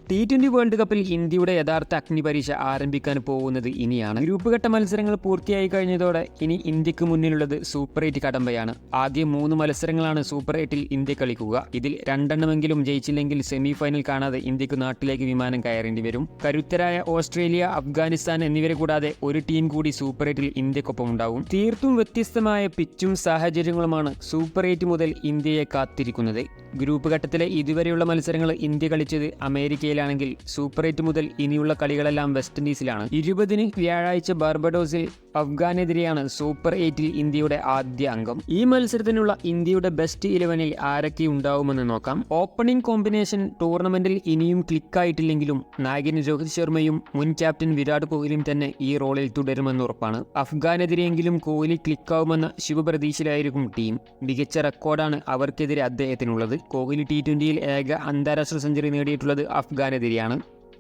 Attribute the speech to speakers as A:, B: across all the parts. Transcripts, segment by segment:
A: T20 world കപ്പിൽ ഇന്ത്യയുടെ യഥാർത്ഥ അഗ്നിപരീക്ഷ ആരംഭിക്കാൻ പോകുന്നത് ഇനിയാണ്. ഗ്രൂപ്പ് ഘട്ട മത്സരങ്ങൾ പൂർത്തിയായി കഴിഞ്ഞതോടെ ഇനി ഇന്ത്യക്ക് മുന്നിലുള്ളത് സൂപ്പർ 8 കടമ്പയാണ്. ആദ്യ 3 മത്സരങ്ങളാണ് സൂപ്പർ 8-ൽ ഇന്ത്യ കളിക്കുക. ഇതിൽ 2 എണ്ണമെങ്കിലും ജയിച്ചില്ലെങ്കിൽ സെമി ഫൈനൽ കാണാതെ ഇന്ത്യക്ക് നാട്ടിലേക്ക് വിമാനം കയറേണ്ടി വരും. കരുത്തരായ ഓസ്ട്രേലിയ, അഫ്ഗാനിസ്ഥാൻ എന്നിവരെ കൂടാതെ ഒരു ടീം കൂടി സൂപ്പർ 8-ൽ ഇന്ത്യക്കൊപ്പം ഉണ്ടാവും. തീർത്തും വ്യത്യസ്തമായ പിച്ചും സാഹചര്യങ്ങളുമാണ് സൂപ്പർ 8 മുതൽ ഇന്ത്യയെ കാത്തിരിക്കുന്നത്. ഗ്രൂപ്പ് ഘട്ടത്തിലെ ഇതുവരെയുള്ള മത്സരങ്ങൾ ഇന്ത്യ കളിച്ചത് അമേരിക്കയിലാണെങ്കിൽ സൂപ്പർ 8 മുതൽ ഇനിയുള്ള കളികളെല്ലാം വെസ്റ്റ് ഇൻഡീസിലാണ്. 20-ന് വ്യാഴാഴ്ച ബാർബഡോസിൽ അഫ്ഗാനെതിരെയാണ് സൂപ്പർ 8-ൽ ഇന്ത്യയുടെ ആദ്യ അംഗം. ഈ മത്സരത്തിനുള്ള ഇന്ത്യയുടെ ബെസ്റ്റ് 11-ൽ ആരൊക്കെ ഉണ്ടാവുമെന്ന് നോക്കാം. ഓപ്പണിംഗ് കോമ്പിനേഷൻ ടൂർണമെന്റിൽ ഇനിയും ക്ലിക്കായിട്ടില്ലെങ്കിലും നായകൻ രോഹിത് ശർമ്മയും മുൻ ക്യാപ്റ്റൻ വിരാട് കോഹ്ലിയും തന്നെ ഈ റോളിൽ തുടരുമെന്ന് ഉറപ്പാണ്. അഫ്ഗാനെതിരെയെങ്കിലും കോഹ്ലി ക്ലിക്കാവുമെന്ന ശുഭപ്രതീക്ഷയിലായിരിക്കും ടീം. മികച്ച റെക്കോർഡാണ് അവർക്കെതിരെ അദ്ദേഹത്തിനുള്ളത്. കോഹ്ലി T20-ൽ ഏക അന്താരാഷ്ട്ര സെഞ്ചുറി നേടിയിട്ടുള്ളത് അഫ്ഗാനെതിരെയാണ്.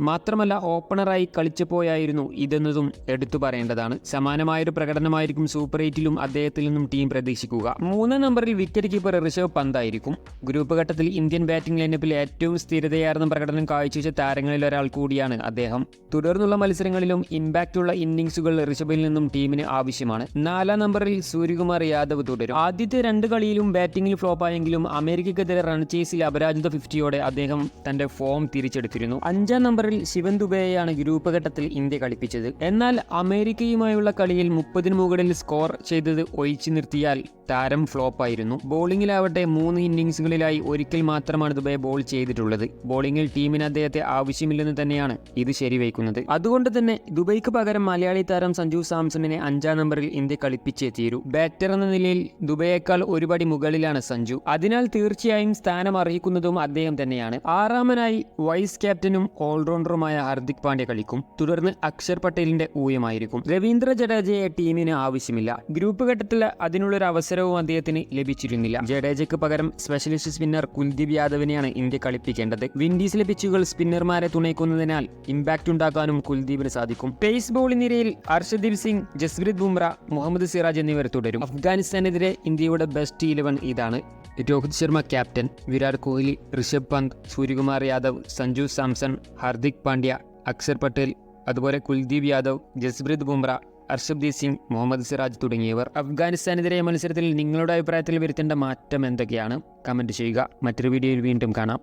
A: മാത്രമല്ല ഓപ്പണറായി കളിച്ചപ്പോയായിരുന്നു ഇതെന്നതും എടുത്തു പറയേണ്ടതാണ്. സമാനമായൊരു പ്രകടനമായിരിക്കും സൂപ്പർ 8-ലും അദ്ദേഹത്തിൽ നിന്നും ടീം പ്രതീക്ഷിക്കുക. 3 നമ്പറിൽ വിക്കറ്റ് കീപ്പർ ഋഷഭ് പന്ത് ആയിരിക്കും. ഗ്രൂപ്പ് ഘട്ടത്തിൽ ഇന്ത്യൻ ബാറ്റിംഗ് ലൈനപ്പിൽ ഏറ്റവും സ്ഥിരതയാർന്ന പ്രകടനം കാഴ്ചവെച്ച താരങ്ങളിൽ ഒരാൾ കൂടിയാണ് അദ്ദേഹം. തുടർന്നുള്ള മത്സരങ്ങളിലും ഇമ്പാക്റ്റുള്ള ഇന്നിംഗ്സുകൾ ഋഷഭിൽ നിന്നും ടീമിന് ആവശ്യമാണ്. 4 നമ്പറിൽ സൂര്യകുമാർ യാദവ് തുടരും. ആദ്യത്തെ 2 കളിയിലും ബാറ്റിംഗിൽ ഫ്ലോപ്പായെങ്കിലും അമേരിക്കക്കെതിരെ റൺ ചേസിൽ അപരാജിത 50-യോടെ അദ്ദേഹം തന്റെ ഫോം തിരിച്ചെടുത്തിരുന്നു. 5-ാം നമ്പർ ശിവൻ ദുബെയാണ് ഗ്രൂപ്പ് ഘട്ടത്തിൽ ഇന്ത്യ കളിപ്പിച്ചത്. എന്നാൽ അമേരിക്കയുമായുള്ള കളിയിൽ 30-ന് മുകളിൽ സ്കോർ ചെയ്തത് ഒഴിച്ചു നിർത്തിയാൽ താരം ഫ്ലോപ്പായിരുന്നു. ബോളിംഗിലാവട്ടെ 3 ഇന്നിംഗ്സുകളിലായി ഒരിക്കൽ മാത്രമാണ് ദുബെ ബോൾ ചെയ്തിട്ടുള്ളത്. ബോളിംഗിൽ ടീമിന് അദ്ദേഹത്തെ ആവശ്യമില്ലെന്ന് തന്നെയാണ് ഇത് ശരിവയ്ക്കുന്നത്. അതുകൊണ്ട് തന്നെ ദുബൈക്ക് പകരം മലയാളി താരം സഞ്ജു സാംസണിനെ 5-ാം നമ്പറിൽ ഇന്ത്യ കളിപ്പിച്ചേ തീരൂ. ബാറ്റർ എന്ന നിലയിൽ ദുബെയേക്കാൾ ഒരുപടി മുകളിലാണ് സഞ്ജു. അതിനാൽ തീർച്ചയായും സ്ഥാനം അർഹിക്കുന്നതും അദ്ദേഹം തന്നെയാണ്. 6-ാമനായി വൈസ് ക്യാപ്റ്റനും ഓൾറൗണ്ടറുമായ ഹാർദിക് പാണ്ഡ്യ കളിക്കും. തുടർന്ന് അക്ഷർ പട്ടേലിന്റെ ഊഴമായിരിക്കും. രവീന്ദ്ര ജഡേജയെ ടീമിന് ആവശ്യമില്ല. ഗ്രൂപ്പ് ഘട്ടത്തിൽ അതിനുള്ളൊരു അവസരവും അദ്ദേഹത്തിന് ലഭിച്ചിരുന്നില്ല. ജഡേജയ്ക്ക് പകരം സ്പെഷ്യലിസ്റ്റ് സ്പിന്നർ കുൽദീപ് യാദവിനെയാണ് ഇന്ത്യ കളിപ്പിക്കേണ്ടത്. വിൻഡീസിലെ പിച്ചുകൾ സ്പിന്നർമാരെ തുണയ്ക്കുന്നതിനാൽ ഇമ്പാക്റ്റ് ഉണ്ടാക്കാനും കുൽദീപിന് സാധിക്കും. പേസ് ബോളിംഗ് നിരയിൽ ഹർഷദീപ് സിംഗ്, ജസ്പ്രീത് ബുംറ, മുഹമ്മദ് സിറാജ് എന്നിവർ തുടരും. അഫ്ഗാനിസ്ഥാനെതിരെ ഇന്ത്യയുടെ ബെസ്റ്റ് 11 ഇതാണ്. രോഹിത് ശർമ്മ ക്യാപ്റ്റൻ, വിരാട് കോഹ്ലി, ഋഷഭ് പന്ത്, സൂര്യകുമാർ യാദവ്, സഞ്ജു സാംസൺ, ഹാർദിക് പാണ്ഡ്യ, അക്ഷർ പട്ടേൽ, അതുപോലെ കുൽദീപ് യാദവ്, ജസ്പ്രീത് ബുംറ, ഹർഷദീപ് സിംഗ്, മുഹമ്മദ് സിറാജ് തുടങ്ങിയവർ. അഫ്ഗാനിസ്ഥാനെതിരെ മത്സരത്തിൽ നിങ്ങളുടെ അഭിപ്രായത്തിൽ വരുത്തേണ്ട മാറ്റം എന്തൊക്കെയാണ്? കമന്റ് ചെയ്യുക. മറ്റൊരു വീഡിയോയിൽ വീണ്ടും കാണാം.